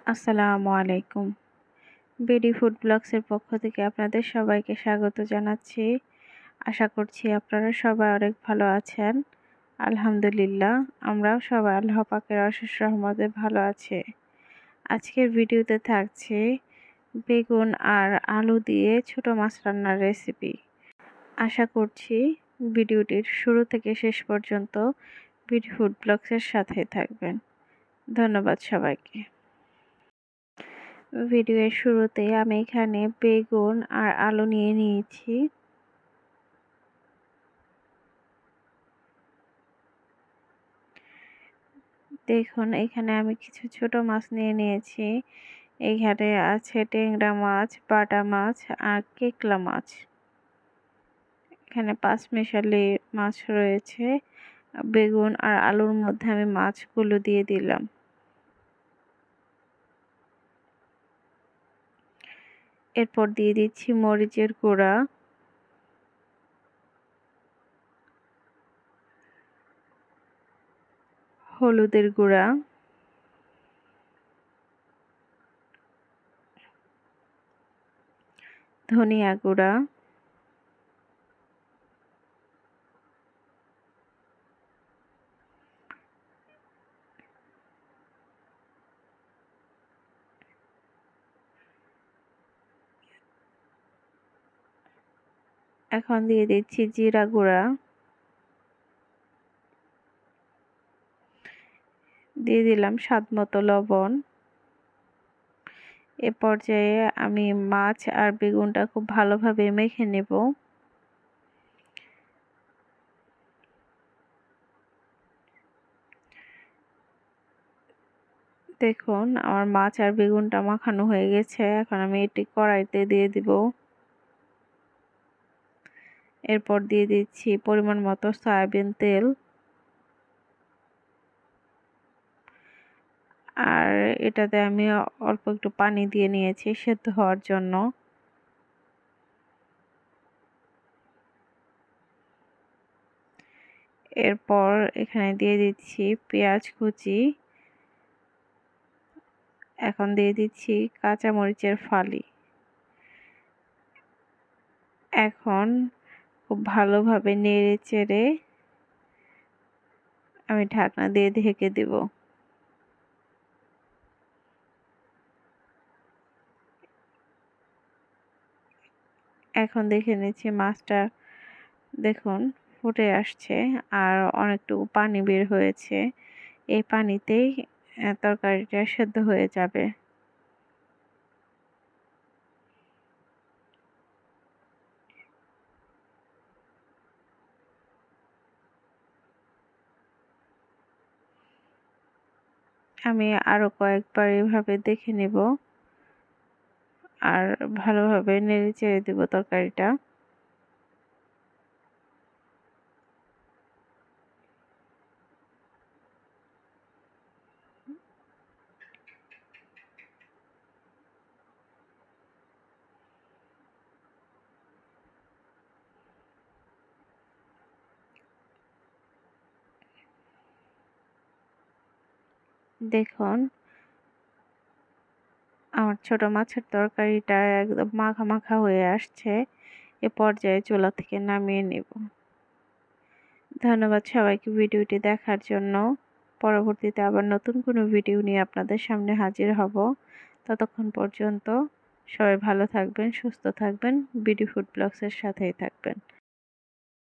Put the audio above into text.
আসসালামু আলাইকুম। BD food ব্লগসের পক্ষ থেকে আপনাদের সবাইকে স্বাগত জানাচ্ছি। আশা করছি আপনারা সবাই অনেক ভালো আছেন। আলহামদুলিল্লাহ, আমরাও সবাই আল্লাহ পাকের অশেষ রহমতে ভালো আছি। আজকের ভিডিওতে থাকছে বেগুন আর আলু দিয়ে ছোট মাছ রান্নার রেসিপি। আশা করছি ভিডিওটির শুরু থেকে শেষ পর্যন্ত বিডি ফুড ব্লগসের সাথে থাকবেন। ধন্যবাদ সবাইকে। ভিডিওর শুরুতে আমি এখানে বেগুন আর আলু নিয়ে নিয়েছি। দেখুন, এখানে আমি কিছু ছোট মাছ নিয়ে নিয়েছি। এখানে আছে ট্যাংরা মাছ, বাটা মাছ আর কেকলা মাছ। এখানে পাঁচমিশালি মাছ রয়েছে। বেগুন আর আলুর মধ্যে আমি মাছগুলো দিয়ে দিলাম। এরপর দিয়ে দিচ্ছি মরিচের গুঁড়া, হলুদের গুঁড়া, ধনিয়া গুঁড়া, এখন দিয়ে দিচ্ছি জিরা গুঁড়া, দিয়ে দিলাম স্বাদমতো লবণ। এ পর্যায়ে আমি মাছ আর বেগুনটা খুব ভালোভাবে মেখে নেব। দেখুন, আমার মাছ আর বেগুনটা মাখানো হয়ে গেছে। এখন আমি এটি কড়াইতে দিয়ে দিব। এরপর দিয়ে দিচ্ছি পরিমাণ মতো সয়াবিন তেল। আর এটাতে আমি অল্প একটু পানি দিয়ে নিয়েছি সেদ্ধ হওয়ার জন্য। এরপর এখানে দিয়ে দিচ্ছি পেঁয়াজ কুচি। এখন দিয়ে দিচ্ছি কাঁচা মরিচের ফালি। এখন খুব ভালোভাবে নেড়ে চেড়ে আমি ঢাকনা দিয়ে ঢেকে দেব। এখন দেখে নিচ্ছি মাছটা, দেখুন ফুটে আসছে আর অনেকটুকু পানি বের হয়েছে। এই পানিতেই তরকারিটা সেদ্ধ হয়ে যাবে। আমি আরো কয়েকবার এভাবে দেখে নেব আর ভালোভাবে নেড়ে চেড়ে দেব তরকারিটা। দেখুন, আমার ছোট মাছের তরকারিটা একদম মাখা মাখা হয়ে আসছে। এ পর্যায়ে চুলা থেকে নামিয়ে নেব। ধন্যবাদ সবাইকে ভিডিওটি দেখার জন্য। পরবর্তীতে আবার নতুন কোনো ভিডিও নিয়ে আপনাদের সামনে হাজির হব। ততক্ষণ পর্যন্ত সবাই ভালো থাকবেন, সুস্থ থাকবেন, বিডি ফুড ব্লগসের সাথেই থাকবেন।